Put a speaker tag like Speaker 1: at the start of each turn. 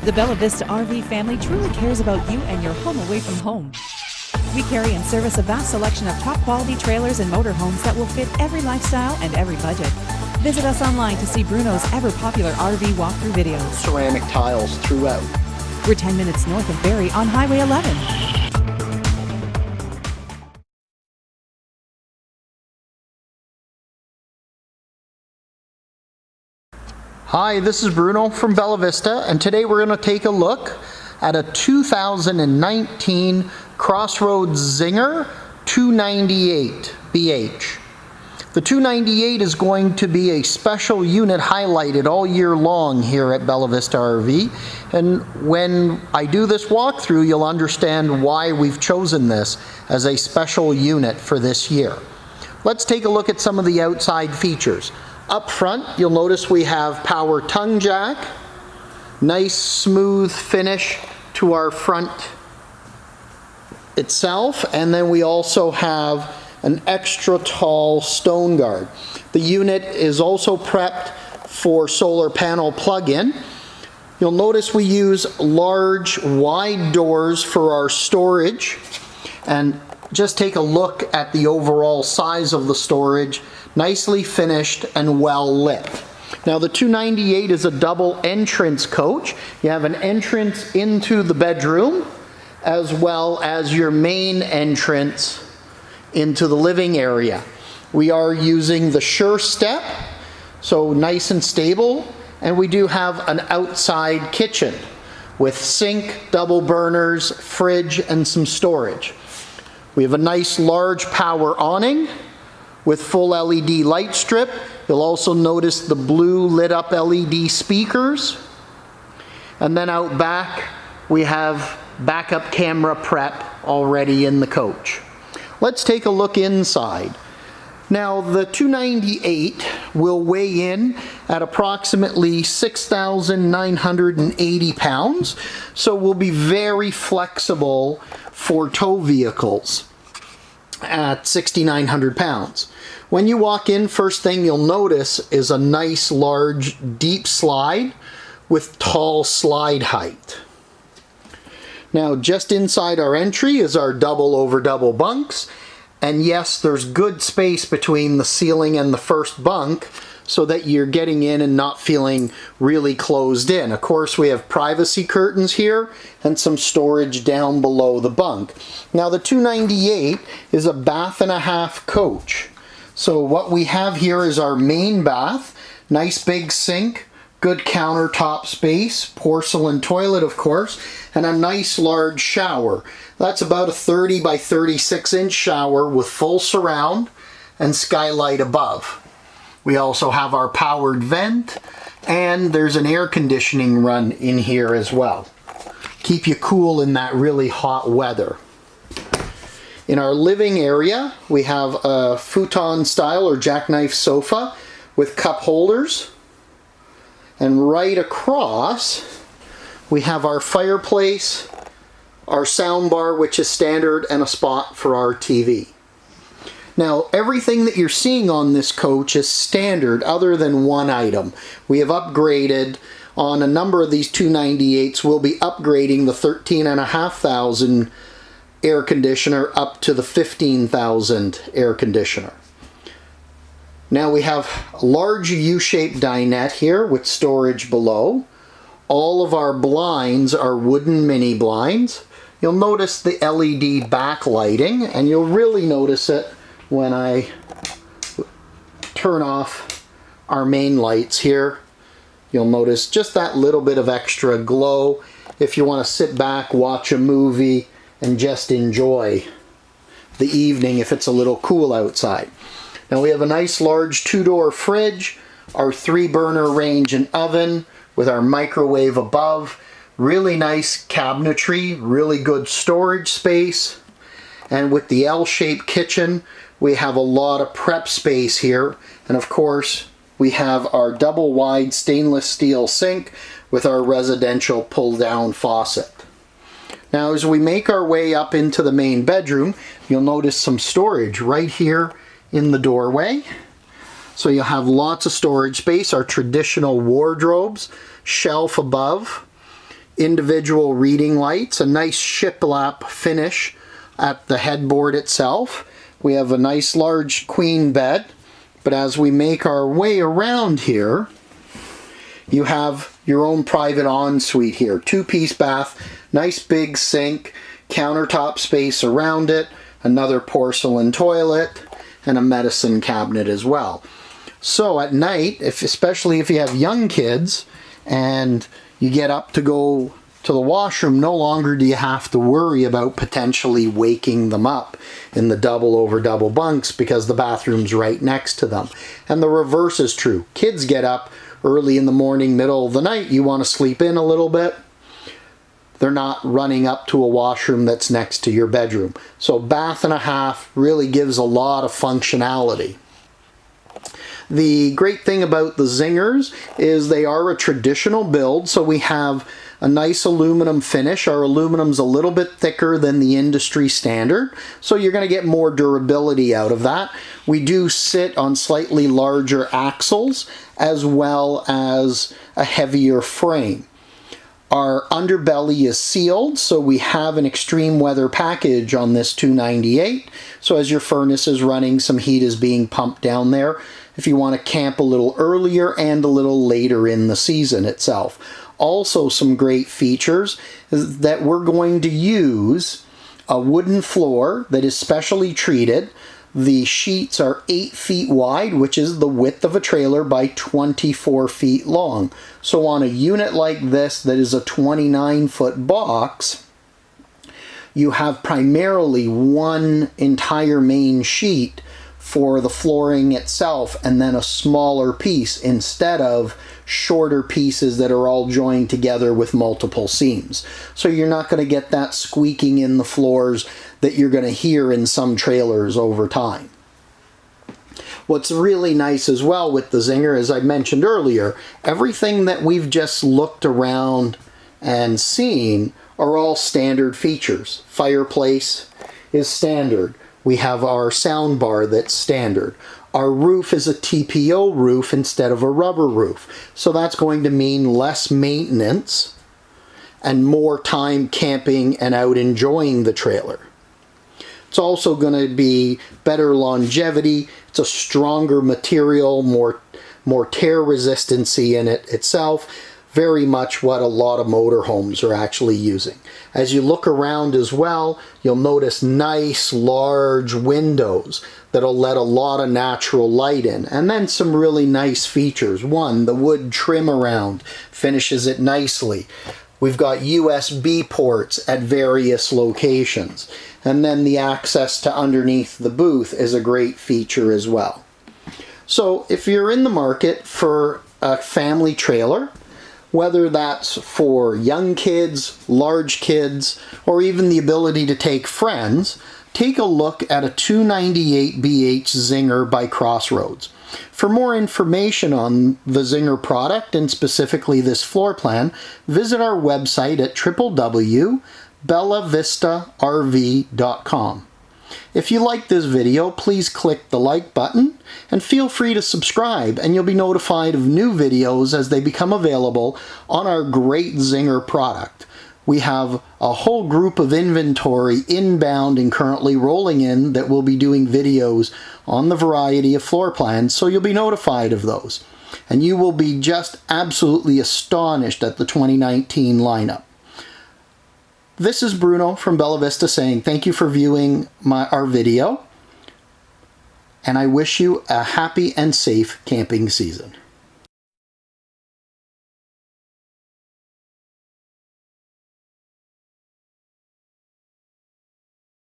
Speaker 1: The Bella Vista RV family truly cares about you and your home away from home. We carry and service a vast selection of top-quality trailers and motorhomes that will fit every lifestyle and every budget. Visit us online to see Bruno's ever-popular RV walkthrough videos.
Speaker 2: Ceramic tiles throughout.
Speaker 1: We're 10 minutes north of Barrie on Highway 11.
Speaker 2: Hi, this is Bruno from Bella Vista, and today we're going to take a look at a 2019 Crossroads Zinger 298 BH. The 298 is going to be a special unit highlighted all year long here at Bella Vista RV, and when I do this walkthrough you'll understand why we've chosen this as a special unit for this year. Let's take a look at some of the outside features. Up front, you'll notice we have power tongue jack, nice smooth finish to our front itself, and then we also have an extra tall stone guard. The unit is also prepped for solar panel plug-in. You'll notice we use large, wide doors for our storage, and just take a look at the overall size of the storage. Nicely finished and well lit. Now the 298 is a double entrance coach. You have an entrance into the bedroom as well as your main entrance into the living area. We are using the Sure Step, so nice and stable, and we do have an outside kitchen with sink, double burners, fridge, and some storage. We have a nice large power awning with full LED light strip. You'll also notice the blue lit up LED speakers. And then out back, we have backup camera prep already in the coach. Let's take a look inside. Now the 298 will weigh in at approximately 6,980 pounds, so will be very flexible for tow vehicles at 6,900 pounds. When you walk in, first thing you'll notice is a nice large deep slide with tall slide height. Now just inside our entry is our double over double bunks, and yes, there's good space between the ceiling and the first bunk so that you're getting in and not feeling really closed in. Of course, we have privacy curtains here and some storage down below the bunk. Now the 298 is a bath and a half coach. So what we have here is our main bath, nice big sink, good countertop space, porcelain toilet of course, and a nice large shower. That's about a 30 by 36 inch shower with full surround and skylight above. We also have our powered vent, and there's an air conditioning run in here as well. Keep you cool in that really hot weather. In our living area, we have a futon style or jackknife sofa with cup holders. And right across, we have our fireplace, our soundbar, which is standard, and a spot for our TV. Now, everything that you're seeing on this coach is standard other than one item. We have upgraded on a number of these 298s. We'll be upgrading the 13,500 air conditioner up to the 15,000 air conditioner. Now we have a large U-shaped dinette here with storage below. All of our blinds are wooden mini blinds. You'll notice the LED backlighting, and you'll really notice it when I turn off our main lights here. You'll notice just that little bit of extra glow if you want to sit back, watch a movie, and just enjoy the evening if it's a little cool outside. Now we have a nice large two-door fridge, our 3-burner range and oven with our microwave above, really nice cabinetry, really good storage space, and with the L-shaped kitchen we have a lot of prep space here, and of course we have our double wide stainless steel sink with our residential pull-down faucet. Now as we make our way up into the main bedroom, you'll notice some storage right here in the doorway. So you'll have lots of storage space, our traditional wardrobes, shelf above. individual reading lights, a nice shiplap finish at the headboard itself. We have a nice large queen bed, but as we make our way around here, you have your own private ensuite here. 2-piece bath, nice big sink, countertop space around it, another porcelain toilet, and a medicine cabinet as well. So at night, especially if you have young kids and you get up to go to the washroom, no longer do you have to worry about potentially waking them up in the double over double bunks because the bathroom's right next to them. And the reverse is true. Kids get up early in the morning, middle of the night, you want to sleep in a little bit. They're not running up to a washroom that's next to your bedroom. So bath and a half really gives a lot of functionality. The great thing about the Zingers is they are a traditional build, so we have a nice aluminum finish. Our aluminum's a little bit thicker than the industry standard, so you're going to get more durability out of that. We do sit on slightly larger axles as well as a heavier frame. Our underbelly is sealed, so we have an extreme weather package on this 298. So as your furnace is running, some heat is being pumped down there if you want to camp a little earlier and a little later in the season itself. Also, some great features is that we're going to use a wooden floor that is specially treated. The sheets are 8 feet wide, which is the width of a trailer, by 24 feet long. So on a unit like this that is a 29-foot box, you have primarily one entire main sheet for the flooring itself and then a smaller piece instead of shorter pieces that are all joined together with multiple seams. So you're not going to get that squeaking in the floors that you're going to hear in some trailers over time. What's really nice as well with the Zinger, as I mentioned earlier, everything that we've just looked around and seen are all standard features. Fireplace is standard. We have our soundbar that's standard. Our roof is a TPO roof instead of a rubber roof. So that's going to mean less maintenance and more time camping and out enjoying the trailer. It's also going to be better longevity. It's a stronger material, more tear resistancy in it itself. Very much what a lot of motorhomes are actually using. As you look around as well, you'll notice nice large windows that'll let a lot of natural light in. And then some really nice features. One, the wood trim around finishes it nicely. We've got USB ports at various locations. And then the access to underneath the booth is a great feature as well. So if you're in the market for a family trailer, whether that's for young kids, large kids, or even the ability to take friends, take a look at a 298BH Zinger by Crossroads. For more information on the Zinger product, and specifically this floor plan, visit our website at www.bellavistarv.com. If you like this video, please click the like button and feel free to subscribe, and you'll be notified of new videos as they become available on our great Zinger product. We have a whole group of inventory inbound and currently rolling in that will be doing videos on the variety of floor plans, so you'll be notified of those. And you will be just absolutely astonished at the 2019 lineup. This is Bruno from Bella Vista saying thank you for viewing our video, and I wish you a happy and safe camping season.